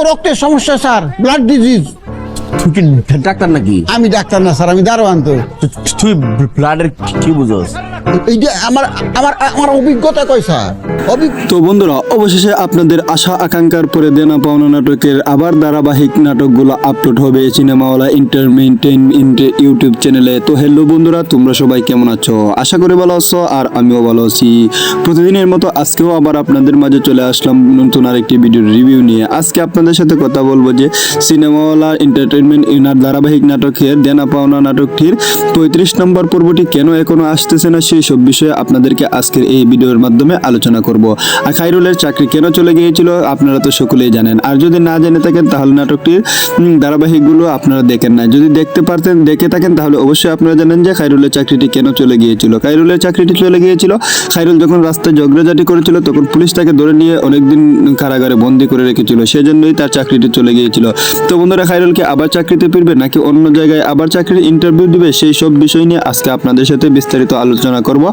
রক্তের সমস্যা sir, blood disease. তুই কি ডাক্তার নাকি? আমি ডাক্তার না স্যার, আমি দারোয়ান। তো তুই ব্লাডের কি বুঝোস? এইটা আমার আমার আমার অভিজ্ঞতা কয় স্যার। তো বন্ধুরা, অবশেষে আপনাদের আশা আকাঙ্ক্ষার পরে দেনা পাওনা নাটকের আবার ধারাবাহিক নাটকগুলো আপলোড হবে সিনেমাওয়ালা এন্টারটেইনমেন্ট ইউটিউব চ্যানেলে। তো হ্যালো বন্ধুরা, তোমরা সবাই কেমন আছো? আশা করি ভালো আছো, আর আমিও ভালো আছি। প্রতিদিনের মতো আজকেও আবার আপনাদের মাঝে চলে আসলাম নতুন আরেকটি ভিডিওর রিভিউ নিয়ে। আজকে আপনাদের সাথে কথা বলবো যে সিনেমাওয়ালা এন্টারটেইনমেন্ট ধারাবাহিক নাটকের দেনা পাওনা নাটকটির 35 নম্বর পর্বটি কেন এখনো আসতেছে না, সেই সব বিষয়ে আপনাদেরকে আজকের এই ভিডিওর মাধ্যমে আলোচনা করব। আর খায়রুলের চাকরি কেন চলে গিয়েছিল আপনারা তো সকলেই জানেন। আর যদি না জেনে থাকেন তাহলে নাটকটির ধারাবাহিকগুলো আপনারা দেখেন না। যদি দেখে থাকেন তাহলে অবশ্যই আপনারা জানেন যে খায়রুলের চাকরিটি কেন চলে গিয়েছিল। খায়রুলের চাকরিটি চলে গিয়েছিল, খায়রুল যখন রাস্তায় ঝগড়াঝাটি করেছিল তখন পুলিশ তাকে ধরে নিয়ে অনেকদিন কারাগারে বন্দী করে রেখেছিল, সেজন্যই তার চাকরিটি চলে গিয়েছিল। তো বন্ধুরা, খায়রুলকে আবার চাকরিতে ফিরবে নাকি অন্য জায়গায় আবার চাকরির ইন্টারভিউ দিবে, সেই সব বিষয় নিয়ে আজকে আপনাদের সাথে বিস্তারিত আলোচনা করব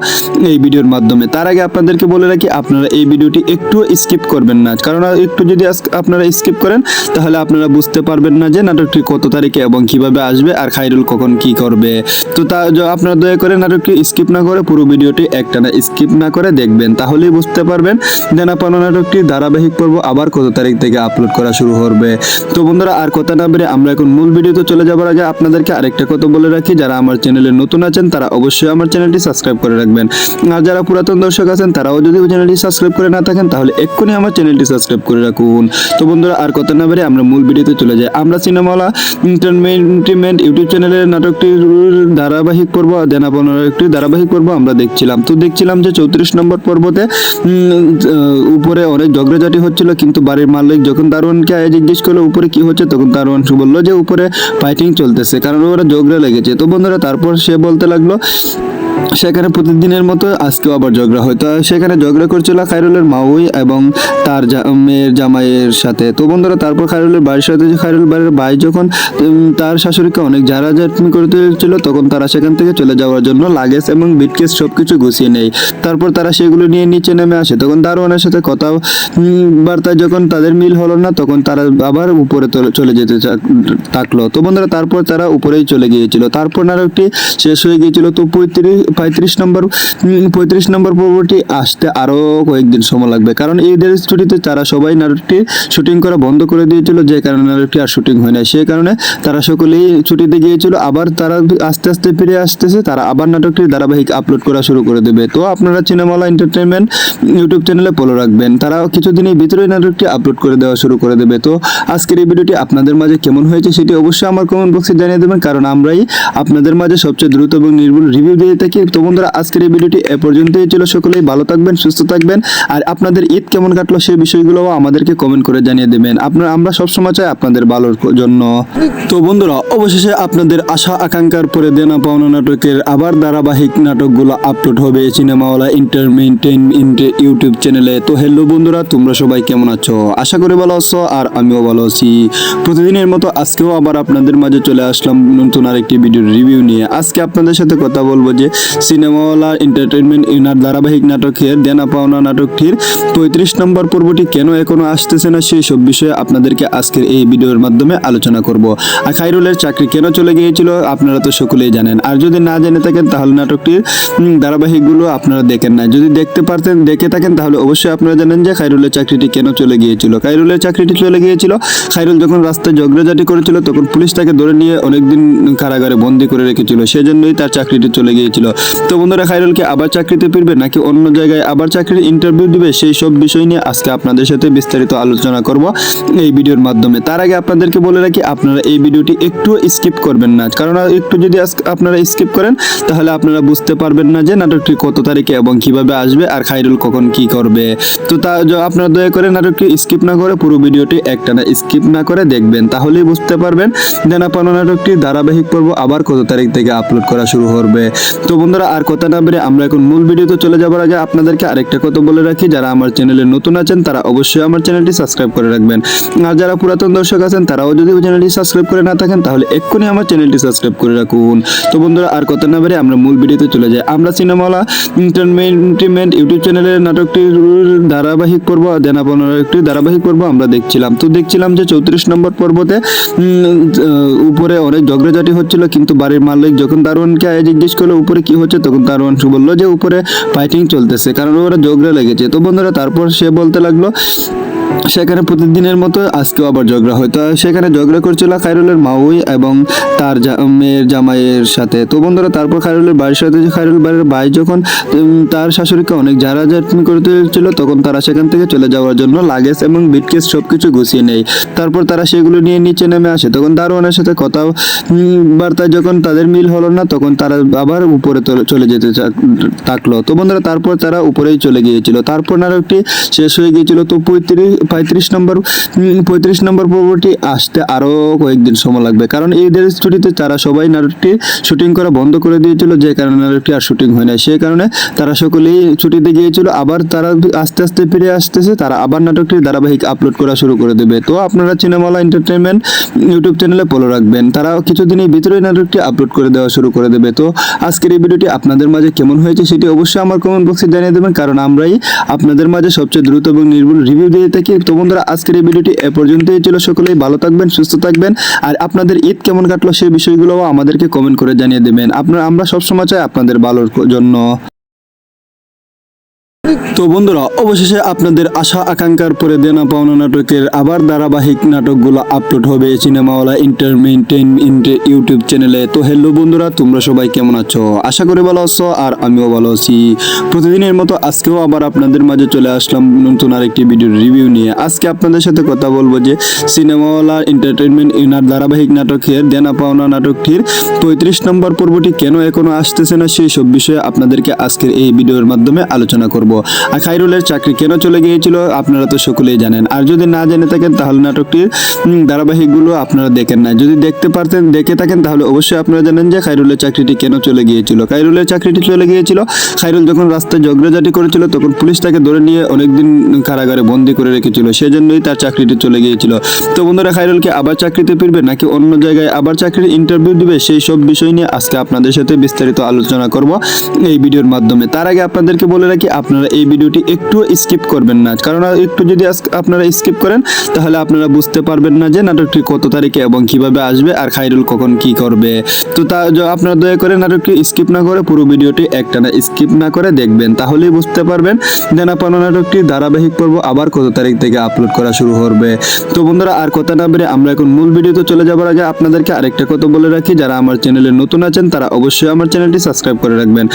এই ভিডিওর মাধ্যমে। তার আগে আপনাদেরকে বলে রাখি, আপনারা এই ভিডিওটি একটু স্কিপ করবেন না, কারণ একটু যদি আপনারা স্কিপ করেন তাহলে আপনারা বুঝতে পারবেন না যে নাটকটি কত তারিখে এবং কিভাবে আসবে আর খায়রুল কখন কি করবে। তো আপনারা দয়া করে নাটকটি স্কিপ না করে পুরো ভিডিওটি একটানা স্কিপ না করে দেখবেন, তাহলেই বুঝতে পারবেন দেনা পাওনা নাটকটি ধারাবাহিক পর্ব আবার কত তারিখ থেকে আপলোড করা শুরু হবে। তো বন্ধুরা, আর কথা না বেরিয়ে আমরা এখন মূল ভিডিওতে চলে যাবার আগে আপনাদেরকে আরেকটা কথা বলে রাখি, যারা আমার চ্যানেলে নতুন আছেন তারা অবশ্যই আমার চ্যানেলটি সাবস্ক্রাইব করে রাখবেন। আর যারা পুরাতন দর্শক আছেন তারাও যদি চ্যানেলটি সাবস্ক্রাইব করে না থাকেন তাহলে এক্ষুনি আমার চ্যানেলটি সাবস্ক্রাইব করে রাখুন। তো বন্ধুরা, আর কথা না বেরিয়ে আমরা মূল ভিডিওতে চলে যাই। আমরা সিনেমাওয়ালা এন্টারটেইনমেন্ট ইউটিউব চ্যানেলের নাটকটির ধারাবাহিক পর্ব দেনা পাওনা একটি ধারাবাহিক পর্ব আমরা দেখছিলাম যে 34 নম্বর পর্বতে উপরে অনেক ঝগড়াঝাটি হচ্ছিল, কিন্তু বাড়ির মালিক যখন দারোয়ানকে জিজ্ঞেস করলো উপরে কি হচ্ছে, তখন দারোয়ান বললো যে উপরে ফাইটিং চলতেছে, কারণ ওরা ঝগড়া লেগেছে। তো বন্ধুরা, তারপর সে বলতে লাগলো সেখানে প্রতিদিনের মতো আজকেও আবার ঝগড়া হয়। তো সেখানে ঝগড়া করছিল খায়রুলের মাউই এবং তার মেয়ের জামাইয়ের সাথে। তো বন্ধুরা, তারপর খায়রুলের বাড়ির সাথে খায়রুল বাড়ির ভাই যখন তার শাশুড়িকে অনেক ঝাড়াঝাড়ি করতে ছিল, তখন তারা সেখান থেকে চলে যাওয়ার জন্য লাগেজ এবং বিটকেস সবকিছু গুছিয়ে নেয়। তারপর তারা সেগুলো নিয়ে নিচে নেমে আসে। তখন দারোয়ানের সাথে কথাবার্তায় যখন তাদের মিল হলো না, তখন তারা আবার উপরে চলে যেতে থাকলো। তো বন্ধুরা, তারপর তারা উপরেই চলে গিয়েছিল। তারপর নাটকটি শেষ হয়ে গিয়েছিল। তো 35 নম্বর পর্বটি আসতে আরো কয়েকদিন সময় লাগবে, কারণ ঈদের ছুটিতে তারা সবাই নাটকটি শুটিং করা বন্ধ করে দিয়েছিল, যে কারণে নাটকটি আর শুটিং হয় না। সেই কারণে তারা সকলেই ছুটিতে গিয়েছিল। আবার তারা আস্তে আস্তে ফিরে আসতেছে, তারা আবার নাটকটির ধারাবাহিক আপলোড করা শুরু করে দেবে। তো আপনারা সিনেমাওয়ালা এন্টারটেইনমেন্ট ইউটিউব চ্যানেলে ফলো রাখবেন, তারা কিছুদিনের ভিতরেই নাটকটি আপলোড করে দেওয়া শুরু করে দেবে। তো আজকের এই ভিডিওটি আপনাদের মাঝে কেমন হয়েছে সেটি অবশ্যই আমার কমেন্ট বক্সে জানিয়ে দেবেন, কারণ আমরাই আপনাদের মাঝে সবচেয়ে দ্রুত এবং নির্ভুল রিভিউ দিয়ে থাকি। তো বন্ধুরা, আজকের এই ভিডিওটি এ পর্যন্তই ছিল। সকলেই ভালো থাকবেন, সুস্থ থাকবেন, আর আপনাদের ঈদ কেমন কাটলো সেই বিষয়গুলো আমাদেরকে কমেন্ট করে জানিয়ে দেবেন। আমরা সবসময় চাই আপনাদের ভালোর জন্য। তো বন্ধুরা, অবশেষে আপনাদের আশা আকাঙ্ক্ষার পরে দেনা পাওনা নাটকের আবার ধারাবাহিক নাটকগুলো আপলোড হবে সিনেমাওয়ালা এন্টারটেইনমেন্ট ইউটিউব চ্যানেলে। তো হ্যালো বন্ধুরা, তোমরা সবাই কেমন আছো? আশা করি ভালো আছো, আর আমিও ভালো আছি। প্রতিদিনের মতো আজকেও আবার আপনাদের মাঝে চলে আসলাম নতুন আরেকটি ভিডিওর রিভিউ নিয়ে। আজকে আপনাদের সাথে কথা বলবো যে সিনেমাওয়ালা এন্টারটেইনমেন্ট ধারাবাহিক নাটকের দেনা পাওনা নাটকটির 35 নম্বর পর্বটি কেন এখনো আসতেছে না, সেই সব বিষয়ে আপনাদেরকে আজকের এই ভিডিওর মাধ্যমে আলোচনা করব। আর খায়রুলের চাকরি কেন চলে গিয়েছিল আপনারা তো সকলেই জানেন। আর যদি না জেনে থাকেন তাহলে নাটকটির ধারাবাহিকগুলো আপনারা দেখেন না। যদি দেখে থাকেন তাহলে অবশ্যই আপনারা জানেন যে খায়রুলের চাকরিটি কেন চলে গিয়েছিল। খায়রুলের চাকরিটি চলে গিয়েছিল, খায়রুল যখন রাস্তায় ঝগড়াঝাটি করেছিল তখন পুলিশ তাকে ধরে নিয়ে অনেকদিন কারাগারে বন্দী করে রেখেছিল, সেজন্যই তার চাকরিটি চলে গিয়েছিল। তো বন্ধুরা, খায়রুলকে আবার চাকরিতে ফিরবে নাকি অন্য জায়গায় আবার চাকরির ইন্টারভিউ দিবে, সেই সব বিষয় নিয়ে আজকে আপনাদের সাথে বিস্তারিত আলোচনা করব এই ভিডিওর মাধ্যমে। তার আগে আপনাদেরকে বলে রাখি, আপনারা এই ভিডিওটি একটু স্কিপ করবেন না, কারণ একটু যদি আপনারা স্কিপ করেন তাহলে আপনারা বুঝতে পারবেন না যে নাটকটি কত তারিখে এবং কিভাবে আসবে আর খায়রুল কখন কি করবে। তো আপনারা দয়া করে নাটকটি স্কিপ না করে পুরো ভিডিওটি একটানা স্কিপ না করে দেখবেন, তাহলেই বুঝতে পারবেন দেনা পাওনা নাটকটি ধারাবাহিক পর্ব আবার কত তারিখ থেকে আপলোড করা শুরু হবে। তো বন্ধুরা, বন্ধুরা আর কথা না বেরে আমরা এখন মূল ভিডিওতে চলে যাবার আগে আপনাদেরকে আরেকটা কথা বলে রাখি, যারা আমার চ্যানেলে নতুন আছেন তারা অবশ্যই আমার চ্যানেলটি সাবস্ক্রাইব করে রাখবেন। আর যারা পুরাতন দর্শক আছেন তারাও যদি চ্যানেলটি সাবস্ক্রাইব করে না থাকেন তাহলে এক্ষুনি আমার চ্যানেলটি সাবস্ক্রাইব করে রাখুন। তো বন্ধুরা আর কথা না বেরে আমরা মূল ভিডিওতে চলে যাই। আমরা সিনেমাওয়ালা এন্টারটেইনমেন্ট ইউটিউব চ্যানেলের নাটকটির ধারাবাহিক পর্ব দেনা পাওনার একটি ধারাবাহিক পর্ব আমরা দেখছিলাম। তো দেখছিলাম যে 34 নম্বর পর্বতে উপরে অনেক ঝগড়াঝাটি হচ্ছিল, কিন্তু বাড়ির মালিক যখন দারোয়ানকে জিজ্ঞেস করলো উপরে কি হচ্ছে, তখন দারোয়ান বললো যে উপরে ফাইটিং চলতেছে, কারণ ওরা ঝগড়া লেগেছে। তো বন্ধুরা তারপর সে বলতে লাগলো সেখানে প্রতিদিনের মতো আজকেও আবার ঝগড়া হয়। তো সেখানে ঝগড়া করছিল খায়রুলের মাউই এবং তার মেয়ের জামাইয়ের সাথে। তো বন্ধুরা তারপর খায়রুলের বাড়ির সাথে খায়রুল বাড়ির ভাই যখন তার শাশুড়িকে অনেক ঝাড়াঝাড়ি করতে ছিল, তখন তারা সেখান থেকে চলে যাওয়ার জন্য লাগেজ এবং বিটকেস সবকিছু গুছিয়ে নেয়। তারপর তারা সেগুলো নিয়ে নিচে নেমে আসে। তখন দারোয়ানের সাথে কথা বার্তায় যখন তাদের মিল হলো না, তখন তারা আবার উপরে চলে যেতে থাকলো। তো বন্ধুরা তারপর তারা উপরেই চলে গিয়েছিল। তারপর নাটকটি শেষ হয়ে গিয়েছিল। তো 35 নম্বর পর্বটি আসতে আরো কয়েকদিন সময় লাগবে, কারণ ঈদের ছুটিতে তারা সবাই নাটকটি শুটিং করা বন্ধ করে দিয়েছিল, যে কারণে নাটকটি আর শুটিং হয় না। সেই কারণে তারা সকলেই ছুটিতে গিয়েছিল। আবার তারা আস্তে আস্তে ফিরে আসতেছে, তারা আবার নাটকটির ধারাবাহিক আপলোড করা শুরু করে দেবে। তো আপনারা সিনেমাওয়ালা এন্টারটেইনমেন্ট ইউটিউব চ্যানেলে ফলো রাখবেন, তারা কিছুদিনের ভিতরেই নাটকটি আপলোড করে দেওয়া শুরু করে দেবে। তো আজকের এই ভিডিওটি আপনাদের মাঝে কেমন হয়েছে সেটি অবশ্যই আমার কমেন্ট বক্সে জানিয়ে দেবেন, কারণ আমরাই আপনাদের মাঝে সবচেয়ে দ্রুত এবং নির্ভুল রিভিউ দিয়ে থাকি। তো বন্ধুরা আজকের এই ভিডিওটি এ পর্যন্তই ছিল। সকলেই ভালো থাকবেন, সুস্থ থাকবেন, আর আপনাদের ঈদ কেমন কাটলো সেই বিষয়গুলোও আমাদেরকে কমেন্ট করে জানিয়ে দেবেন। আমরা সবসময় চাই আপনাদের ভালোর জন্য। তো বন্ধুরা অবশেষে আপনাদের আশা আকাঙ্ক্ষার পরে দেনা পাওনা নাটকের আবার ধারাবাহিক নাটকগুলো আপলোড হবে সিনেমাওয়ালা এন্টারটেইনমেন্ট ইউটিউব চ্যানেলে। তো হ্যালো বন্ধুরা, তোমরা সবাই কেমন আছো? আশা করি ভালো আছো, আর আমিও ভালো আছি। প্রতিদিনের মতো আজকেও আবার আপনাদের মাঝে চলে আসলাম নতুন আরেকটি ভিডিওর রিভিউ নিয়ে। আজকে আপনাদের সাথে কথা বলবো যে সিনেমাওয়ালা এন্টারটেইনমেন্ট ধারাবাহিক নাটকের দেনা পাওনা নাটকটির 35 নম্বর পর্বটি কেন এখনো আসতেছে না সেই সব বিষয়ে আপনাদেরকে আজকের এই ভিডিওর মাধ্যমে আলোচনা করব। আর খায়রুলের চাকরি কেন চলে গিয়েছিল আপনারা তো সকলেই জানেন, আর যদি না জেনে থাকেন তাহলে নাটকটির ধারাবাহিকগুলো আপনারা দেখেন না। যদি দেখে থাকেন তাহলে অবশ্যই আপনারা জানেন যে খায়রুলের চাকরিটি কেন চলে গিয়েছিল। খায়রুলের চাকরিটি চলে গিয়েছিল, খায়রুল যখন রাস্তায় ঝগড়াঝাটি করেছিল তখন পুলিশ তাকে ধরে নিয়ে অনেকদিন কারাগারে বন্দী করে রেখেছিল, সেজন্যই তার চাকরিটি চলে গিয়েছিল। তো বন্ধুরা খায়রুলকে আবার চাকরিতে ফিরবে নাকি অন্য জায়গায় আবার চাকরির ইন্টারভিউ দিবে সেই সব বিষয় নিয়ে আজকে আপনাদের সাথে বিস্তারিত আলোচনা করব এই ভিডিওর মাধ্যমে। তার আগে আপনাদেরকে বলে রাখি আপনারা এই ভিডিওটি একটু স্কিপ করবেন না, কারণ একটু যদি আপনারা স্কিপ করেন তাহলে আপনারা বুঝতে পারবেন না যে নাটকটি কত তারিখে এবং কিভাবে আসবে আর খায়রুল কখন কি করবে। তো আপনারা দয়া করে নাটকটি স্কিপ না করে পুরো ভিডিওটি একটানা স্কিপ না করে দেখবেন, তাহলেই বুঝতে পারবেন দেনা পাওনা নাটকটি ধারাবাহিক পর্ব আবার কত তারিখ থেকে আপলোড করা শুরু হবে। তো বন্ধুরা আর কথা না বেরে আমরা এখন মূল ভিডিওতে চলে যাবার আগে আপনাদেরকে আরেকটা কথা বলে রাখি, যারা আমার চ্যানেলে নতুন আছেন তারা অবশ্যই আমার চ্যানেলটি সাবস্ক্রাইব করে রাখবেন।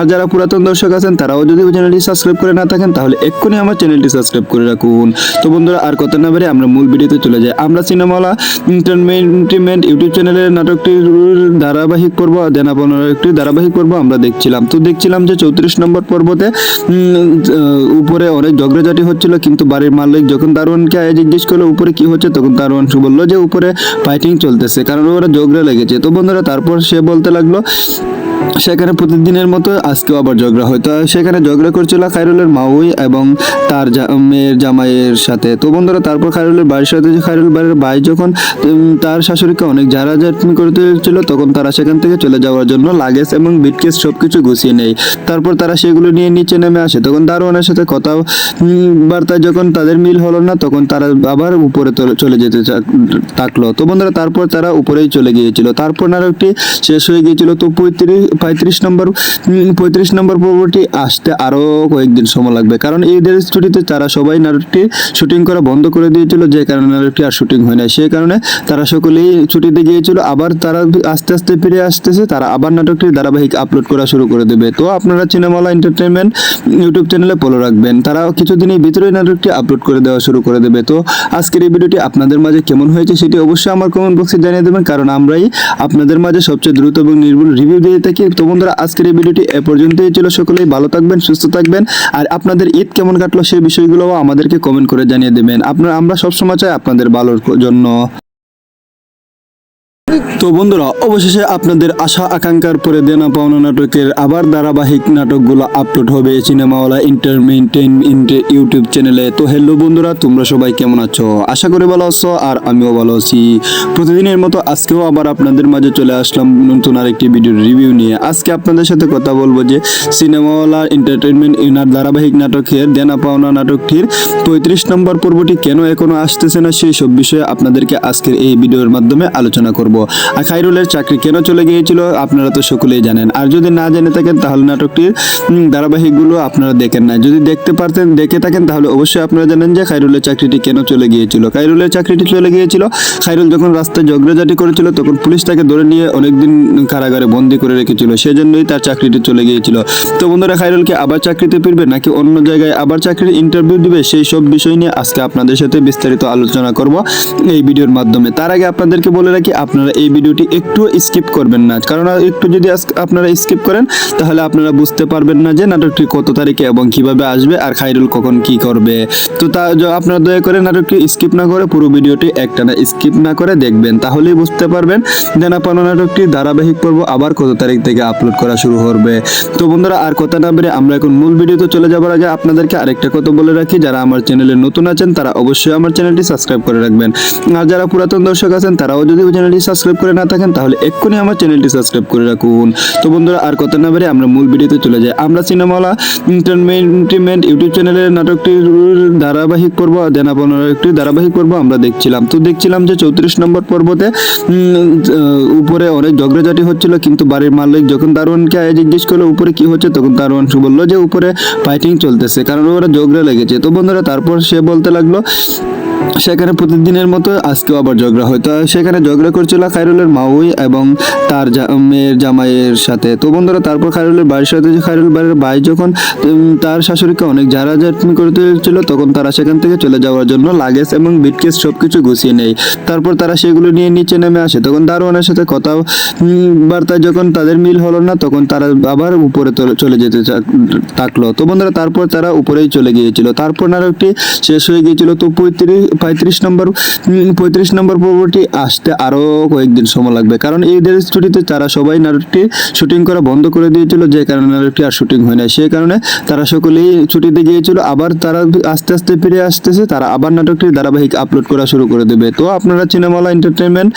আর যারা পুরাতন দর্শক আছেন তারাও যদি চ্যানেলটি সাবস্ক্রাইব করে না থাকেন তাহলে এক্ষুনি আমার চ্যানেলটি সাবস্ক্রাইব করে রাখুন। তো বন্ধুরা আর কথা না বেরে আমরা মূল ভিডিওতে চলে যাই। আমরা সিনেমাওয়ালা এন্টারটেইনমেন্ট ইউটিউব চ্যানেলের নাটকটির ধারাবাহিক পর্ব দেনা পাওনার একটি ধারাবাহিক পর্ব আমরা দেখছিলাম। তো দেখছিলাম যে 34 নম্বর পর্বতে উপরে অনেক ঝগড়াঝাটি হচ্ছিল, কিন্তু বাড়ির মালিক যখন দারোয়ানকে জিজ্ঞেস করলো উপরে কি হচ্ছে, তখন দারোয়ান বললো যে উপরে ফাইটিং চলতেছে, কারণ ওরা ঝগড়া লেগেছে। তো বন্ধুরা তারপর সে বলতে লাগলো সেখানে প্রতিদিনের মতো আজকেও আবার ঝগড়া হয়। তো সেখানে ঝগড়া করছিল খায়রুলের মাউই এবং তার মেয়ের জামাইয়ের সাথে। তো বন্ধুরা তারপর খায়রুলের বাড়ির সাথে খায়রুল বাড়ির ভাই যখন তার শাশুড়িকে অনেক ঝাড়াঝাড়ি করতে ছিল, তখন তারা সেখান থেকে চলে যাওয়ার জন্য লাগেজ এবং বিটকেস সবকিছু গুছিয়ে নেয়। তারপর তারা সেগুলো নিয়ে নিচে নেমে আসে। তখন দারোয়ানের সাথে কথা বার্তায় যখন তাদের মিল হলো না, তখন তারা আবার উপরে চলে যেতে থাকলো। তো বন্ধুরা তারপর তারা উপরেই চলে গিয়েছিল। তারপর নাটকটি শেষ হয়ে গিয়েছিল। তো 35 নম্বর পর্বটি আসতে আরো কয়েকদিন সময় লাগবে, কারণ ঈদের ছুটিতে তারা সবাই নাটকটি শুটিং করা বন্ধ করে দিয়েছিল, যে কারণে নাটকটি আর শুটিং হয় না। সেই কারণে তারা সকলেই ছুটিতে গিয়েছিল। আবার তারা আস্তে আস্তে ফিরে আসতেছে, তারা আবার নাটকটির ধারাবাহিক আপলোড করা শুরু করে দেবে। তো আপনারা সিনেমাওয়ালা এন্টারটেইনমেন্ট ইউটিউব চ্যানেলে ফলো রাখবেন, তারা কিছুদিনের ভিতরেই নাটকটি আপলোড করে দেওয়া শুরু করে দেবে। তো আজকের এই ভিডিওটি আপনাদের মাঝে কেমন হয়েছে সেটি অবশ্যই আমার কমেন্ট বক্সে জানিয়ে দেবেন, কারণ আমরাই আপনাদের মাঝে সবচেয়ে দ্রুত এবং নির্ভুল রিভিউ দিয়ে থাকি। তো বন্ধুরা আজকের এই ভিডিওটি এ পর্যন্তই ছিল। সকলেই ভালো থাকবেন, সুস্থ থাকবেন, আর আপনাদের ঈদ কেমন কাটলো সেই বিষয়গুলোও আমাদেরকে কমেন্ট করে জানিয়ে দেবেন। আমরা সবসময় চাই আপনাদের ভালোর জন্য। তো তো বন্ধুরা, অবশেষে আপনাদের আশা আকাঙ্ক্ষার পরে দেনা পাওনা নাটকের আবার ধারাবাহিক নাটকগুলো আপলোড হবে সিনেমাওয়ালা এন্টারটেইনমেন্ট ইউটিউব চ্যানেলে। তো হ্যালো বন্ধুরা, তোমরা সবাই কেমন আছো? আশা করি ভালো আছো, আর আমিও ভালো আছি। প্রতিদিনের মতো আজকেও আবার আপনাদের মাঝে চলে আসলাম নতুন আরেকটি ভিডিওর রিভিউ নিয়ে। আজকে আপনাদের সাথে কথা বলবো যে সিনেমাওয়ালা এন্টারটেইনমেন্ট ধারাবাহিক নাটকের দেনা পাওনা নাটকটির 35 নম্বর পর্বটি কেন এখনো আসতেছে না, সেই সব বিষয়ে আপনাদেরকে আজকের এই ভিডিওর মাধ্যমে আলোচনা করব। আর খায়রুলের চাকরি কেন চলে গিয়েছিল আপনারা তো সকলেই জানেন, আর যদি না জেনে থাকেন তাহলে নাটকটির ধারাবাহিকগুলো আপনারা দেখেন না। যদি দেখে থাকেন তাহলে অবশ্যই আপনারা জানেন যে খায়রুলের চাকরিটি কেন চলে গিয়েছিল। খায়রুলের চাকরিটি চলে গিয়েছিল, খায়রুল যখন রাস্তায় ঝগড়াঝাটি করেছিল তখন পুলিশ তাকে ধরে নিয়ে অনেকদিন কারাগারে বন্দী করে রেখেছিল, সেজন্যই তার চাকরিটি চলে গিয়েছিল। তো বন্ধুরা, খায়রুলকে আবার চাকরিতে ফিরবে নাকি অন্য জায়গায় আবার চাকরির ইন্টারভিউ দিবে, সেই সব বিষয় নিয়ে আজকে আপনাদের সাথে বিস্তারিত আলোচনা করব এই ভিডিওর মাধ্যমে। তার আগে আপনাদেরকে বলে রাখি, আপনারা এই ভিডিওটি একটু স্কিপ করবেন না, কারণ একটু যদি আপনারা স্কিপ করেন তাহলে আপনারা বুঝতে পারবেন না যে নাটকটি কত তারিখে এবং কিভাবে আসবে আর খায়রুল কখন কি করবে। তো আপনারা দয়া করে নাটকটি স্কিপ না করে পুরো ভিডিওটি একটানা স্কিপ না করে দেখবেন, তাহলেই বুঝতে পারবেন দেনা পাওনা নাটকটি ধারাবাহিক পর্ব আবার কত তারিখ থেকে আপলোড করা শুরু হবে। তো বন্ধুরা, আর কথা না বেরিয়ে আমরা এখন মূল ভিডিওতে চলে যাবার আগে আপনাদেরকে আরেকটা কথা বলে রাখি, যারা আমার চ্যানেলে নতুন আছেন তারা অবশ্যই আমার চ্যানেলটি সাবস্ক্রাইব করে রাখবেন, আর যারা পুরাতন দর্শক আছেন তারাও যদি চ্যানেলটি সাবস্ক্রাইব করে না থাকেন তাহলে এক্ষুনি আমার চ্যানেলটি সাবস্ক্রাইব করে রাখুন। তো বন্ধুরা, আর কথা না বেরিয়ে আমরা মূল ভিডিওতে চলে যাই। আমরা সিনেমাওয়ালা এন্টারটেইনমেন্ট ইউটিউব চ্যানেলের নাটকটির ধারাবাহিক পর্ব দেনা পাওনা একটি ধারাবাহিক পর্ব আমরা দেখছিলাম যে 34 নম্বর পর্বতে উপরে অনেক ঝগড়াঝাটি হচ্ছিল, কিন্তু বাড়ির মালিক যখন দারোয়ানকে জিজ্ঞেস করলো উপরে কি হচ্ছে, তখন দারোয়ান বললো যে উপরে ফাইটিং চলতেছে, কারণ ওরা ঝগড়া লেগেছে। তো বন্ধুরা, তারপর সে বলতে লাগলো সেখানে প্রতিদিনের মতো আজকেও আবার ঝগড়া হয়। তো সেখানে ঝগড়া করছিল খায়রুলের মাউই এবং তার মেয়ের জামাইয়ের সাথে। তো বন্ধুরা, তারপর খায়রুলের বাড়ির সাথে খায়রুল বাড়ির ভাই যখন তার শাশুড়িকে অনেক ঝাড়াঝাড়ি করতে ছিল, তখন তারা সেখান থেকে চলে যাওয়ার জন্য লাগেজ এবং বিটকেস সবকিছু গুছিয়ে নেয়। তারপর তারা সেগুলো নিয়ে নিচে নেমে আসে, তখন দারোয়ানের সাথে কথা বার্তায় যখন তাদের মিল হলো না, তখন তারা আবার উপরে চলে যেতে থাকলো। তো বন্ধুরা, তারপর তারা উপরেই চলে গিয়েছিল। তারপর নাটকটি শেষ হয়ে গিয়েছিল। তো 35 নম্বর পর্বটি আসতে আরো কয়েকদিন সময় লাগবে, কারণ ঈদের ছুটিতে তারা সবাই নাটকটি শুটিং করা বন্ধ করে দিয়েছিল, যে কারণে নাটকটি আর শুটিং হয় না। সেই কারণে তারা সকলেই ছুটিতে গিয়েছিল, আবার তারা আস্তে আস্তে ফিরে আসতেছে, তারা আবার নাটকটির ধারাবাহিক আপলোড করা শুরু করে দেবে। তো আপনারা সিনেমাওয়ালা এন্টারটেইনমেন্ট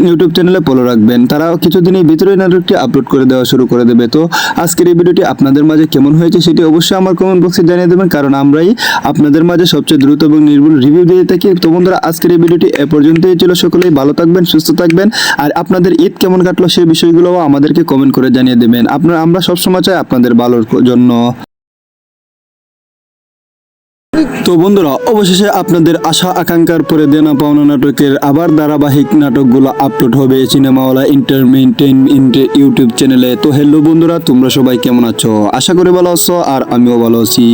ইউটিউব চ্যানেলে ফলো রাখবেন, তারা কিছুদিনের ভিতরেই নাটকটি আপলোড করে দেওয়া শুরু করে দেবে। তো আজকের এই ভিডিওটি আপনাদের মাঝে কেমন হয়েছে সেটি অবশ্যই আমার কমেন্ট বক্সে জানিয়ে দেবেন, কারণ আমরাই আপনাদের মাঝে সবচেয়ে দ্রুত এবং নির্ভুল রিভিউ দিয়ে থাকি। তো বন্ধুরা, আজকের এই ভিডিওটি এ পর্যন্তই ছিল। সকলেই ভালো থাকবেন, সুস্থ থাকবেন, আর আপনাদের ঈদ কেমন কাটলো সেই বিষয়গুলোও আমাদেরকে কমেন্ট করে জানিয়ে দেবেন। আমরা সবসময় চাই আপনাদের ভালোর জন্য। তো বন্ধুরা, অবশেষে আপনাদের আশা আকাঙ্ক্ষার পরে দেনা পাওনা নাটকের আবার ধারাবাহিক নাটকগুলো আপলোড হবে সিনেমাওয়ালা এন্টারটেইনমেন্ট ইউটিউব চ্যানেলে। তো হ্যালো বন্ধুরা, তোমরা সবাই কেমন আছো? আশা করি ভালো আছো, আর আমিও ভালো আছি।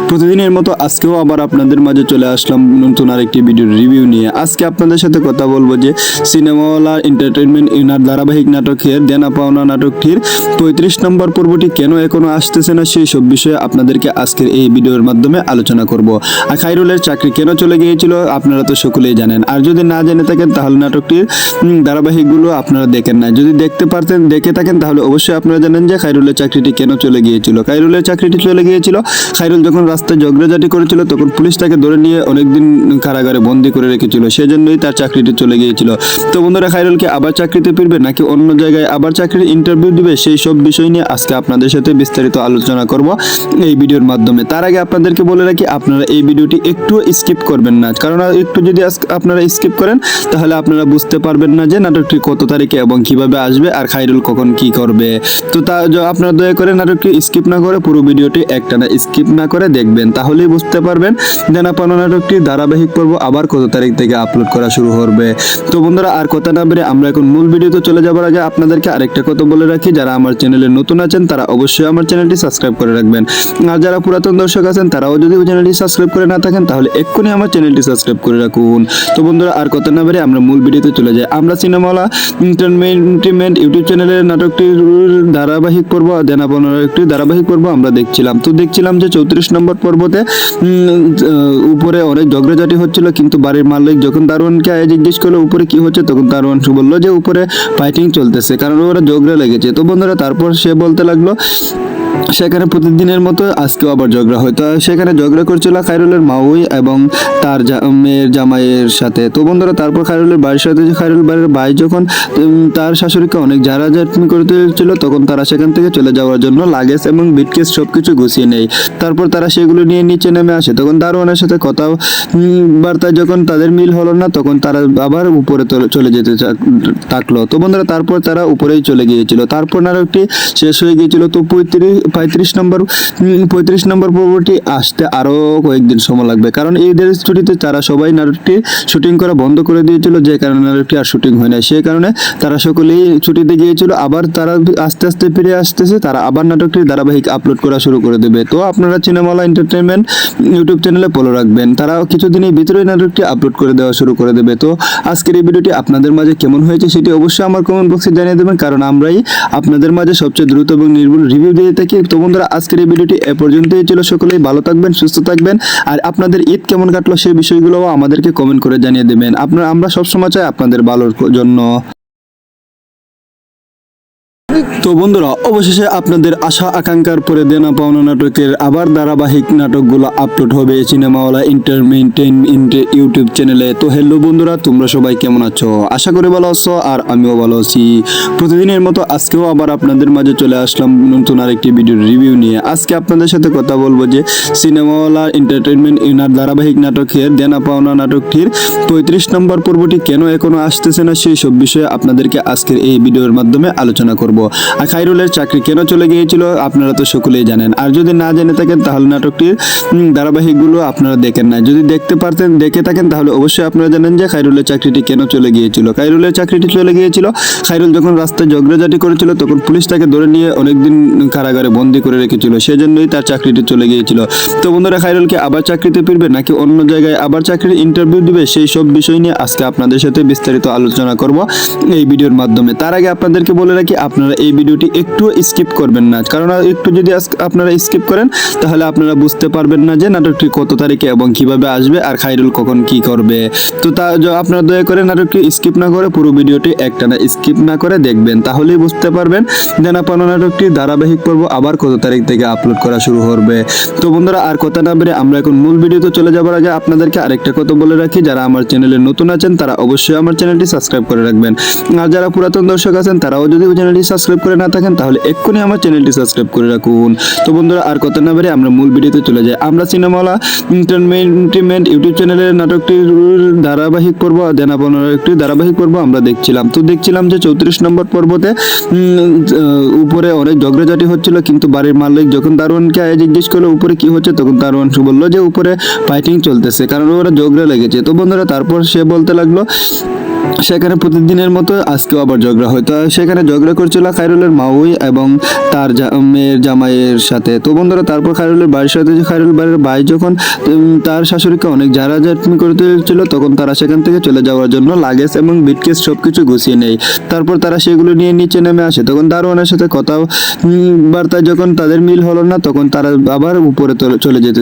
প্রতিদিনের মতো আজকেও আবার আপনাদের মাঝে চলে আসলাম নতুন আরেকটি ভিডিওর রিভিউ নিয়ে। আজকে আপনাদের সাথে কথা বলবো যে সিনেমাওয়ালা এন্টারটেইনমেন্ট ধারাবাহিক নাটকের দেনা পাওনা নাটকটির 35 নম্বর পর্বটি কেন এখনো আসতেছে না, সেই সব বিষয়ে আপনাদেরকে আজকের এই ভিডিওর মাধ্যমে আলোচনা করব। আর খায়রুলের চাকরি কেন চলে গিয়েছিল আপনারা তো সকলেই জানেন, আর যদি না জেনে থাকেন তাহলে নাটকটির ধারাবাহিকগুলো আপনারা দেখেন না। যদি দেখে থাকেন তাহলে অবশ্যই আপনারা জানেন যে খায়রুলের চাকরিটি কেন চলে গিয়েছিল। খায়রুলের চাকরিটি চলে গিয়েছিল, খায়রুল যখন রাস্তায় ঝগড়াঝাটি করেছিল তখন পুলিশ তাকে ধরে নিয়ে অনেকদিন কারাগারে বন্দী করে রেখেছিল, সেজন্যই তার চাকরিটি চলে গিয়েছিল। তো বন্ধুরা, খায়রুলকে আবার চাকরিতে ফিরবে নাকি অন্য জায়গায় আবার চাকরির ইন্টারভিউ দিবে, সেই সব বিষয় নিয়ে আজকে আপনাদের সাথে বিস্তারিত আলোচনা করব এই ভিডিওর মাধ্যমে। তার আগে আপনাদেরকে বলে রাখি, আপনারা এই ভিডিওটি একটু স্কিপ করবেন না, কারণ একটু যদি আপনারা স্কিপ করেন তাহলে আপনারা বুঝতে পারবেন না যে নাটকটি কত তারিখে এবং কিভাবে আসবে আর খায়রুল কখন কি করবে। তো আপনারা দয়া করে নাটকটি স্কিপ না করে পুরো ভিডিওটি একটানা স্কিপ না করে দেখবেন, তাহলেই বুঝতে পারবেন দেনা পাওনা নাটকটি ধারাবাহিক পর্ব আবার কত তারিখ থেকে আপলোড করা শুরু হবে। তো বন্ধুরা, আর কথা না বেরিয়ে আমরা এখন মূল ভিডিওতে চলে যাবার আগে আপনাদেরকে আরেকটা কথা বলে রাখি, যারা আমার চ্যানেলে নতুন আছেন তারা অবশ্যই আমার চ্যানেলটি সাবস্ক্রাইব করে রাখবেন, আর যারা পুরাতন দর্শক আছেন তারাও যদি চ্যানেলটি সাবস্ক্রাইব করে না থাকেন তাহলে এক্ষুনি আমার চ্যানেলটি সাবস্ক্রাইব করে রাখুন। তো বন্ধুরা আর কথা না বেরিয়ে আমরা মূল ভিডিওতে চলে যাই। আমরা সিনেমাওয়ালা এন্টারটেইনমেন্ট ইউটিউব চ্যানেলের নাটকটির ধারাবাহিক পর্ব দেনা পাওনার একটি ধারাবাহিক পর্ব আমরা দেখছিলাম যে 34 নম্বর পর্বতে উপরে অনেক ঝগড়াঝাটি হচ্ছিল, কিন্তু বাড়ির মালিক যখন দারোয়ানকে জিজ্ঞেস করলো উপরে কি হচ্ছে, তখন দারোয়ান বললো যে উপরে ফাইটিং চলতেছে, কারণ ওরা ঝগড়া লেগেছে। তো বন্ধুরা তারপর সে বলতে লাগলো সেখানে প্রতিদিনের মতো আজকেও আবার ঝগড়া হয়। তো সেখানে ঝগড়া করছিল খায়রুলের মাউই এবং তার মেয়ের জামাইয়ের সাথে। তো বন্ধুরা তারপর খায়রুলের বাড়ির সাথে খায়রুল বাড়ির ভাই যখন তার শাশুড়িকে অনেক ঝাড়াঝাড়ি করতে ছিল, তখন তারা সেখান থেকে চলে যাওয়ার জন্য লাগেজ এবং বিটকেস সবকিছু গুছিয়ে নেয়। তারপর তারা সেগুলো নিয়ে নিচে নেমে আসে। তখন দারোয়ানের সাথে কথা বার্তায় যখন তাদের মিল হলো না, তখন তারা আবার উপরে চলে যেতে থাকলো। তো বন্ধুরা তারপর তারা উপরেই চলে গিয়েছিল। তারপর নাটকটি শেষ হয়ে গিয়েছিল। তো 35 নম্বর পর্বটি আসতে আরো কয়েকদিন সময় লাগবে, কারণ ঈদের ছুটিতে তারা সবাই নাটকটি শুটিং করা বন্ধ করে দিয়েছিল, যে কারণে নাটকটি আর শুটিং হয় না। সেই কারণে তারা সকলেই ছুটিতে গিয়েছিল। আবার তারা আস্তে আস্তে ফিরে আসতেছে, তারা আবার নাটকটির ধারাবাহিক আপলোড করা শুরু করে দেবে। তো আপনারা সিনেমাওয়ালা এন্টারটেইনমেন্ট ইউটিউব চ্যানেলে ফলো রাখবেন, তারা কিছুদিনের ভিতরেই নাটকটি আপলোড করে দেওয়া শুরু করে দেবে। তো আজকের এই ভিডিওটি আপনাদের মাঝে কেমন হয়েছে সেটি অবশ্যই আমার কমেন্ট বক্সে জানিয়ে দেবেন, কারণ আমরাই আপনাদের মাঝে সবচেয়ে দ্রুত এবং নির্ভুল রিভিউ দিয়ে থাকি। তো বন্ধুরা আজকের এই ভিডিওটি এ পর্যন্তই ছিল। সকলেই ভালো থাকবেন, সুস্থ থাকবেন, আর আপনাদের ঈদ কেমন কাটলো সেই বিষয়গুলো আমাদেরকে কমেন্ট করে জানিয়ে দেবেন। আমরা সবসময় চাই আপনাদের ভালোর জন্য। তো বন্ধুরা অবশেষে আপনাদের আশা আকাঙ্ক্ষার পরে দেনা পাওনা নাটকের আবার ধারাবাহিক নাটকগুলো আপলোড হবে সিনেমাওয়ালা এন্টারটেইনমেন্ট ইউটিউব চ্যানেলে। তো হ্যালো বন্ধুরা, তোমরা সবাই কেমন আছো? আশা করি ভালো আছো, আর আমিও ভালো আছি। প্রতিদিনের মতো আজকেও আবার আপনাদের মাঝে চলে আসলাম নতুন আরেকটি ভিডিওর রিভিউ নিয়ে। আজকে আপনাদের সাথে কথা বলবো যে সিনেমাওয়ালা এন্টারটেইনমেন্ট ধারাবাহিক নাটকের দেনা পাওনা নাটকটির 35 নম্বর পর্বটি কেন এখনো আসতেছে না, সেই সব বিষয়ে আপনাদেরকে আজকের এই ভিডিওর মাধ্যমে আলোচনা করব। আর খায়রুলের চাকরি কেন চলে গিয়েছিল আপনারা তো সকলেই জানেন, আর যদি না জেনে থাকেন তাহলে নাটকটির ধারাবাহিকগুলো আপনারা দেখেন না। যদি দেখে থাকেন তাহলে অবশ্যই আপনারা জানেন যে খায়রুলের চাকরিটি কেন চলে গিয়েছিল। খায়রুলের চাকরিটি চলে গিয়েছিল, খায়রুল যখন রাস্তায় ঝগড়াঝাটি করেছিল, তখন পুলিশ তাকে ধরে নিয়ে অনেকদিন কারাগারে বন্দী করে রেখেছিল, সেজন্যই তার চাকরিটি চলে গিয়েছিল। তো বন্ধুরা খায়রুলকে আবার চাকরিতে ফিরবে নাকি অন্য জায়গায় আবার চাকরির ইন্টারভিউ দিবে, সেই সব বিষয় নিয়ে আজকে আপনাদের সাথে বিস্তারিত আলোচনা করব এই ভিডিওর মাধ্যমে। তার আগে আপনাদেরকে বলে রাখি, আপনারা এই ভিডিওটি একটু স্কিপ করবেন না, কারণ একটু যদি আপনারা স্কিপ করেন তাহলে আপনারা বুঝতে পারবেন না যে নাটকটি কত তারিখে এবং কিভাবে আসবে আর খায়রুল কখন কি করবে। তো আপনারা দয়া করে নাটকটি স্কিপ না করে পুরো ভিডিওটি একটানা স্কিপ না করে দেখবেন, তাহলেই বুঝতে পারবেন দেনা পাওনা নাটকটি ধারাবাহিক পর্ব আবার কত তারিখ থেকে আপলোড করা শুরু হবে। তো বন্ধুরা আর কথা না বেরিয়ে আমরা এখন মূল ভিডিওতে চলে যাবার আগে আপনাদেরকে আরেকটা কথা বলে রাখি, যারা আমার চ্যানেলে নতুন আছেন তারা অবশ্যই আমার চ্যানেলটি সাবস্ক্রাইব করে রাখবেন, আর যারা পুরাতন দর্শক আছেন তারাও যদি চ্যানেলটি সাবস্ক্রাইব করে না থাকেন তাহলে এক্ষুনি আমার চ্যানেলটি সাবস্ক্রাইব করে রাখুন। তো বন্ধুরা আর কথা না বেরিয়ে আমরা মূল ভিডিওতে চলে যাই। আমরা সিনেমাওয়ালা এন্টারটেইনমেন্ট ইউটিউব চ্যানেলের নাটকটির ধারাবাহিক পর্ব দেনা পাওনার একটি ধারাবাহিক পর্ব আমরা দেখছিলাম যে 34 নম্বর পর্বতে উপরে অনেক ঝগড়াঝাটি হচ্ছিল, কিন্তু বাড়ির মালিক যখন দারোয়ানকে জিজ্ঞেস করলো উপরে কি হচ্ছে, তখন দারোয়ান বললো যে উপরে ফাইটিং চলতেছে, কারণ ওরা ঝগড়া লেগেছে। তো বন্ধুরা তারপর সে বলতে লাগলো সেখানে প্রতিদিনের মতো আজকেও আবার ঝগড়া হয়। তো সেখানে ঝগড়া করছিল খায়রুলের মাউই এবং তার মেয়ের জামাইয়ের সাথে। তো বন্ধুরা তারপর খায়রুলের বাড়ির সাথে খায়রুল বাড়ির ভাই যখন তার শাশুড়িকে অনেক ঝাড়াঝাড়ি করতে ছিল, তখন তারা সেখান থেকে চলে যাওয়ার জন্য লাগেজ এবং বিটকেস সবকিছু গুছিয়ে নেয়। তারপর তারা সেগুলো নিয়ে নিচে নেমে আসে। তখন দারোয়ানের সাথে কথা বার্তায় যখন তাদের মিল হলো না, তখন তারা আবার উপরে চলে যেতে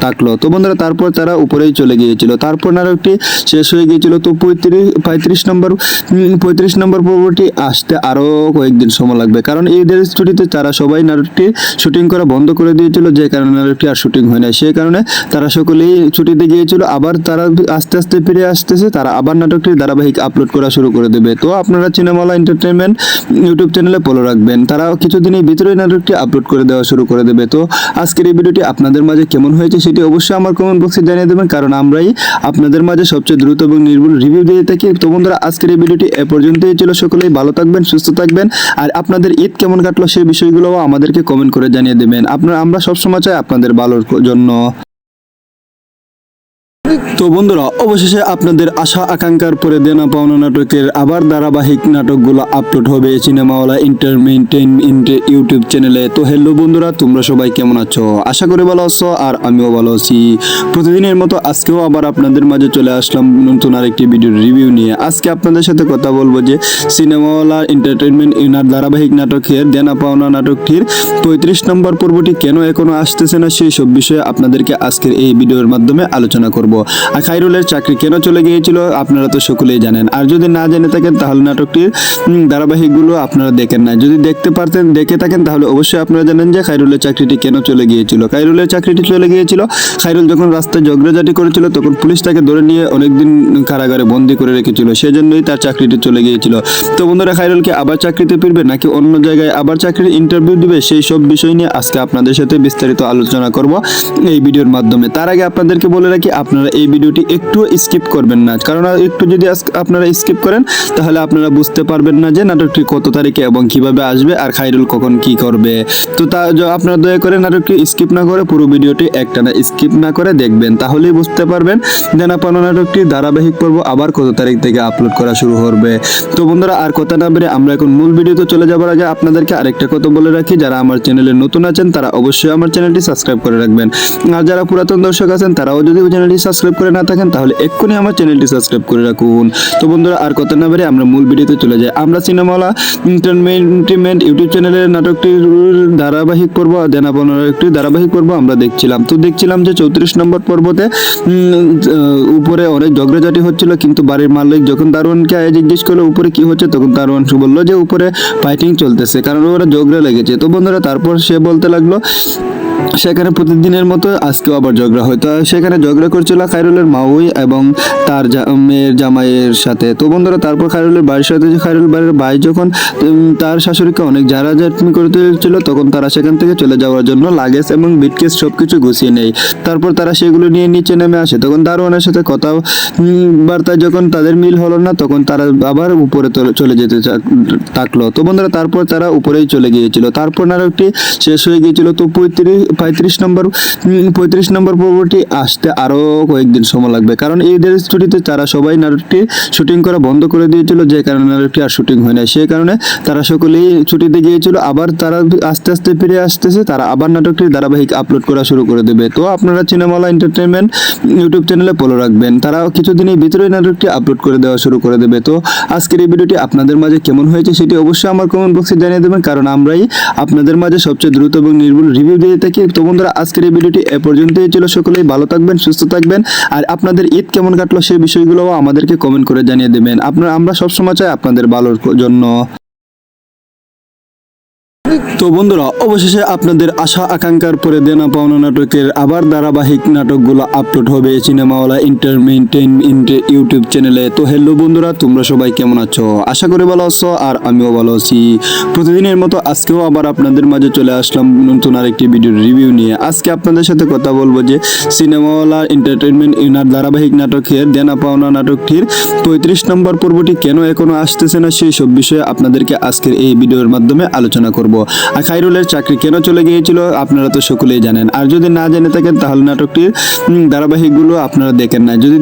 থাকলো। তো বন্ধুরা তারপর তারা উপরেই চলে গিয়েছিল। তারপর নাটকটি শেষ হয়ে গিয়েছিল। তো 35 নম্বর পর্বটি আসতে আরো কয়েকদিন সময় লাগবে, কারণ ঈদের ছুটিতে তারা সবাই নাটকটি শুটিং করা বন্ধ করে দিয়েছিল, যে কারণে নাটকটি আর শুটিং হয় না। সেই কারণে তারা সকলেই ছুটিতে গিয়েছিল। আবার তারা আস্তে আস্তে ফিরে আসতেছে, তারা আবার নাটকটির ধারাবাহিক আপলোড করা শুরু করে দেবে। তো আপনারা সিনেমাওয়ালা এন্টারটেইনমেন্ট ইউটিউব চ্যানেলে ফলো রাখবেন, তারা কিছুদিনের ভিতরেই নাটকটি আপলোড করে দেওয়া শুরু করে দেবে। তো আজকের এই ভিডিওটি আপনাদের মাঝে কেমন হয়েছে সেটি অবশ্যই আমার কমেন্ট বক্সে জানিয়ে দেবেন, কারণ আমরাই আপনাদের মাঝে সবচেয়ে দ্রুত এবং নির্ভুল রিভিউ দিয়ে থাকি। তো বন্ধুরা আজকের এই ভিডিওটি এ পর্যন্তই ছিল। সকলেই ভালো থাকবেন, সুস্থ থাকবেন, আর আপনাদের ঈদ কেমন কাটলো সেই বিষয়গুলো আমাদেরকে কমেন্ট করে জানিয়ে দেবেন। আমরা সবসময় চাই আপনাদের ভালোর জন্য। তো বন্ধুরা, অবশেষে আপনাদের আশা আকাঙ্ক্ষার পরে দেনা পাওনা নাটকের আবার ধারাবাহিক নাটকগুলো আপলোড হবে সিনেমাওয়ালা এন্টারটেইনমেন্ট ইউটিউব চ্যানেলে। তো হ্যালো বন্ধুরা, তোমরা সবাই কেমন আছো? আশা করি ভালো আছো, আর আমিও ভালো আছি। প্রতিদিনের মতো আজকেও আবার আপনাদের মাঝে চলে আসলাম নতুন আরেকটি ভিডিওর রিভিউ নিয়ে। আজকে আপনাদের সাথে কথা বলবো যে সিনেমাওয়ালা এন্টারটেইনমেন্ট ধারাবাহিক নাটকের দেনা পাওনা নাটকটির 35 নম্বর পর্বটি কেন এখনো আসতেছে না, সেই সব বিষয়ে আপনাদেরকে আজকের এই ভিডিওর মাধ্যমে আলোচনা করব। আর খায়রুলের চাকরি কেন চলে গিয়েছিল আপনারা তো সকলেই জানেন, আর যদি না জেনে থাকেন তাহলে নাটকটির ধারাবাহিকগুলো আপনারা দেখেন না। যদি দেখে থাকেন তাহলে অবশ্যই আপনারা জানেন যে খায়রুলের চাকরিটি কেন চলে গিয়েছিল। খায়রুলের চাকরিটি চলে গিয়েছিল, খায়রুল যখন রাস্তায় ঝগড়াঝাটি করেছিল তখন পুলিশ তাকে ধরে নিয়ে অনেকদিন কারাগারে বন্দি করে রেখেছিল, সেজন্যই তার চাকরিটি চলে গিয়েছিল। তো বন্ধুরা, খায়রুলকে আবার চাকরিতে ফিরবে নাকি অন্য জায়গায় আবার চাকরির ইন্টারভিউ দিবে, সেই সব বিষয় নিয়ে আজকে আপনাদের সাথে বিস্তারিত আলোচনা করব এই ভিডিওর মাধ্যমে। তার আগে আপনাদেরকে বলে রাখি, আপনারা এই ভিডিওটি একটু স্কিপ করবেন না, কারণ একটু যদি আপনারা স্কিপ করেন তাহলে আপনারা বুঝতে পারবেন না যে নাটকটি কত তারিখে এবং কিভাবে আসবে আর খায়রুল কখন কি করবে। তো আপনারা দয়া করে নাটকটি স্কিপ না করে পুরো ভিডিওটি একটানা স্কিপ না করে দেখবেন, তাহলেই বুঝতে পারবেন দেনা পাওনা নাটকটি ধারাবাহিক পর্ব আবার কত তারিখ থেকে আপলোড করা শুরু হবে। তো বন্ধুরা, আর কথা না বেরিয়ে আমরা এখন মূল ভিডিওতে চলে যাবার আগে আপনাদেরকে আরেকটা কথা বলে রাখি, যারা আমার চ্যানেলে নতুন আছেন তারা অবশ্যই আমার চ্যানেলটি সাবস্ক্রাইব করে রাখবেন, আর যারা পুরাতন দর্শক আছেন তারাও যদি চ্যানেলটি সাবস্ক্রাইব করে না থাকেন তাহলে এক্ষুনি আমার চ্যানেলটি সাবস্ক্রাইব করে রাখুন। তো বন্ধুরা, আর কথা না বেরিয়ে আমরা মূল ভিডিওতে চলে যাই। আমরা সিনেমাওয়ালা এন্টারটেইনমেন্ট ইউটিউব চ্যানেলের নাটকটির ধারাবাহিক পর্ব দেনা পাওনা একটি ধারাবাহিক পর্ব আমরা দেখছিলাম যে 34 নম্বর পর্বতে উপরে অনেক ঝগড়াঝাটি হচ্ছিল, কিন্তু বাড়ির মালিক যখন দারোয়ানকে জিজ্ঞেস করলো উপরে কি হচ্ছে, তখন দারোয়ান বললো যে উপরে ফাইটিং চলতেছে, কারণ ওরা ঝগড়া লেগেছে। তো বন্ধুরা, তারপর সে বলতে লাগলো সেখানে প্রতিদিনের মতো আজকেও আবার ঝগড়া হয়। তো সেখানে ঝগড়া করছিল খায়রুলের মাউই এবং তার মেয়ের জামাইয়ের সাথে। তো বন্ধুরা, তারপর খায়রুলের বাড়ির সাথে খায়রুল বাড়ির ভাই যখন তার শাশুড়িকে অনেক ঝাড়াঝাড়ি করতে ছিল, তখন তারা সেখান থেকে চলে যাওয়ার জন্য লাগেজ এবং বিটকেস সবকিছু গুছিয়ে নেয়। তারপর তারা সেগুলো নিয়ে নিচে নেমে আসে, তখন দারোয়ানের সাথে কথা বার্তায় যখন তাদের মিল হলো না, তখন তারা আবার উপরে চলে যেতে থাকলো। তো বন্ধুরা, তারপর তারা উপরেই চলে গিয়েছিল। তারপর নাটকটি শেষ হয়ে গিয়েছিল। তো 35 নম্বর পর্বটি আসতে আরো কয়েকদিন সময় লাগবে, কারণ ঈদের ছুটিতে তারা সবাই নাটকটি শুটিং করা বন্ধ করে দিয়েছিল, যে কারণে নাটকটি আর শুটিং হয় না। সেই কারণে তারা সকলেই ছুটিতে গিয়েছিল। আবার তারা আস্তে আস্তে ফিরে আসতেছে, তারা আবার নাটকটির ধারাবাহিক আপলোড করা শুরু করে দেবে। তো আপনারা সিনেমাওয়ালা এন্টারটেইনমেন্ট ইউটিউব চ্যানেলে ফলো রাখবেন, তারা কিছুদিনের ভিতরেই নাটকটি আপলোড করে দেওয়া শুরু করে দেবে। তো আজকের এই ভিডিওটি আপনাদের মাঝে কেমন হয়েছে সেটি অবশ্যই আমার কমেন্ট বক্সে জানিয়ে দেবেন, কারণ আমরাই আপনাদের মাঝে সবচেয়ে দ্রুত এবং নির্ভুল রিভিউ দিয়ে থাকি। তো বন্ধুরা, আজকের এই ভিডিওটি এ পর্যন্তই ছিল। সকলেই ভালো থাকবেন, সুস্থ থাকবেন, আর আপনাদের ঈদ কেমন কাটলো সেই বিষয়গুলোও আমাদেরকে কমেন্ট করে জানিয়ে দেবেন। আমরা সবসময় চাই আপনাদের ভালোর জন্য। তো বন্ধুরা, অবশেষে আপনাদের আশা আকাঙ্ক্ষার পরে দেনা পাওনা নাটকের আবার ধারাবাহিক নাটকগুলো আপলোড হবে সিনেমাওয়ালা এন্টারটেইনমেন্ট ইউটিউব চ্যানেলে। তো হ্যালো বন্ধুরা, তোমরা সবাই কেমন আছো? আশা করি ভালো আছো, আর আমিও ভালো আছি। প্রতিদিনের মতো আজকেও আবার আপনাদের মাঝে চলে আসলাম নতুন আরেকটি ভিডিওর রিভিউ নিয়ে। আজকে আপনাদের সাথে কথা বলবো যে সিনেমাওয়ালা এন্টারটেইনমেন্ট ধারাবাহিক নাটকের দেনা পাওনা নাটকটির 35 নম্বর পর্বটি কেন এখনো আসতেছে না, সেই সব বিষয়ে আপনাদেরকে আজকের এই ভিডিওর মাধ্যমে আলোচনা করব। আর খায়রুলের চাকরি কেন চলে গিয়েছিল আপনারা তো সকলেই জানেন, আর যদি না জেনে থাকেন তাহলে নাটকটির ধারাবাহিকগুলো আপনারা দেখেন না। যদি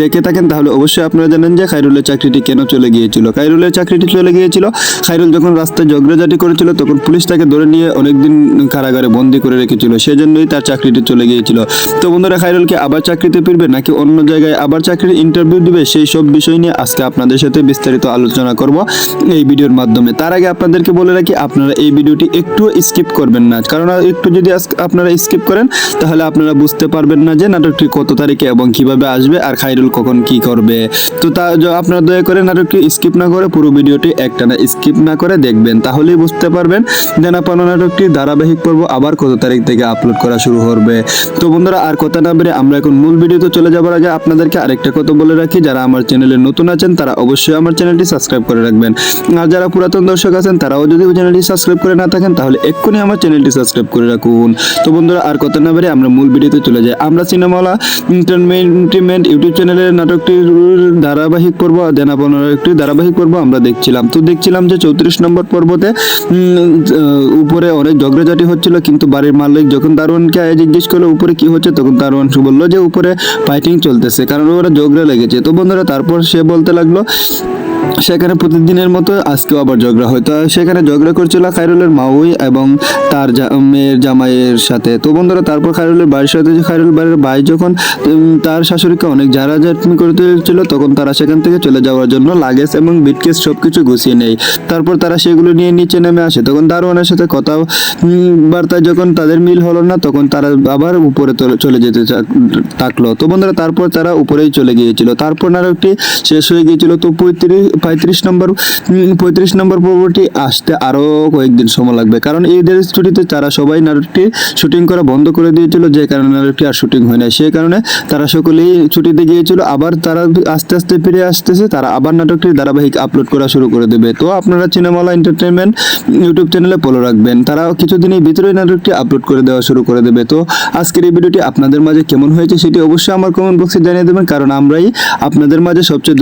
দেখে থাকেন তাহলে অবশ্যই আপনারা জানেন যে খায়রুলের চাকরিটি কেন চলে গিয়েছিল। খায়রুলের চাকরিটি চলে গিয়েছিল, খায়রুল যখন রাস্তায় ঝগড়াঝাটি করেছিল তখন পুলিশ তাকে ধরে নিয়ে অনেকদিন কারাগারে বন্দি করে রেখেছিল, সেজন্যই তার চাকরিটি চলে গিয়েছিল। তো বন্ধুরা, খায়রুলকে আবার চাকরিতে ফিরবে নাকি অন্য জায়গায় আবার চাকরির ইন্টারভিউ দিবে, সেই সব বিষয় নিয়ে আজকে আপনাদের সাথে বিস্তারিত আলোচনা করব এই ভিডিওর মাধ্যমে। তার আগে আপনাদেরকে বলে রাখি, আপনারা এই ভিডিওটি একটু স্কিপ করবেন না, কারণ একটু যদি আপনারা স্কিপ করেন তাহলে আপনারা বুঝতে পারবেন না যে নাটকটি কত তারিখে এবং কিভাবে আসবে আর খায়রুল কখন কি করবে। তো আপনারা দয়া করে নাটকটি স্কিপ না করে পুরো ভিডিওটি একটানা স্কিপ না করে দেখবেন, তাহলেই বুঝতে পারবেন দেনা পাওনা নাটকটি ধারাবাহিক পর্ব আবার কত তারিখ থেকে আপলোড করা শুরু হবে। তো বন্ধুরা, আর কথা না বেরিয়ে আমরা এখন মূল ভিডিওতে চলে যাবার আগে আপনাদেরকে আরেকটা কথা বলে রাখি, যারা আমার চ্যানেলে নতুন আছেন তারা অবশ্যই আমার চ্যানেলটি সাবস্ক্রাইব করে রাখবেন, আর যারা পুরাতন দর্শক আছেন তারাও যদি চ্যানেলটি সাবস্ক্রাইব করে করে না থাকেন তাহলে এক্ষুনি আমার চ্যানেলটি সাবস্ক্রাইব করে রাখুন। তো বন্ধুরা আর কথা না বেরে আমরা মূল ভিডিওতে চলে যাই। আমরা সিনেমাওয়ালা এন্টারটেইনমেন্ট ইউটিউব চ্যানেলের নাটকটির ধারাবাহিক পর্ব দেনা পাওনার একটি ধারাবাহিক পর্ব আমরা দেখছিলাম যে 34 নম্বর পর্বতে উপরে অনেক ঝগড়াঝাটি হচ্ছিল, কিন্তু বাড়ির মালিক যখন দারোয়ানকে জিজ্ঞেস করলো উপরে কি হচ্ছে, তখন দারোয়ান বললো যে উপরে ফাইটিং চলতেছে, কারণ ওরা ঝগড়া লেগেছে। তো বন্ধুরা তারপর সে বলতে লাগলো সেখানে প্রতিদিনের মতো আজকেও আবার ঝগড়া হয়। তো সেখানে ঝগড়া করছিল খায়রুলের মাউই এবং তার মেয়ের জামাইয়ের সাথে। তো বন্ধুরা তারপর খায়রুলের বাড়ির সাথে খায়রুল বাড়ির ভাই যখন তার শাশুড়িকে অনেক ঝাড়াঝাড়ি করতে ছিল, তখন তারা সেখান থেকে চলে যাওয়ার জন্য লাগেজ এবং বিটকেস সবকিছু গুছিয়ে নেয়। তারপর তারা সেগুলো নিয়ে নিচে নেমে আসে। তখন দারোয়ানের সাথে কথা বার্তায় যখন তাদের মিল হলো না, তখন তারা আবার উপরে চলে যেতে থাকলো। তো বন্ধুরা তারপর তারা উপরেই চলে গিয়েছিল। তারপর নাটকটি শেষ হয়ে গিয়েছিল। তো 35 নম্বর পর্বটি আসতে আরো কয়েকদিন সময় লাগবে, কারণ ঈদের ছুটিতে তারা সবাই নাটকটি শুটিং করা বন্ধ করে দিয়েছিল, যে কারণে নাটকটি আর শুটিং হয় না। সেই কারণে তারা সকলেই ছুটিতে গিয়েছিল। আবার তারা আস্তে আস্তে ফিরে আসতেছে, তারা আবার নাটকটির ধারাবাহিক আপলোড করা শুরু করে দেবে। তো আপনারা সিনেমাওয়ালা এন্টারটেইনমেন্ট ইউটিউব চ্যানেলে ফলো রাখবেন, তারা কিছুদিনের ভিতরে নাটকটি আপলোড করে দেওয়া শুরু করে দেবে। তো আজকের এই ভিডিওটি আপনাদের মাঝে কেমন হয়েছে সেটি অবশ্যই আমার কমেন্ট বক্সে জানিয়ে দেবেন, কারণ আমরাই আপনাদের মাঝে সবচেয়ে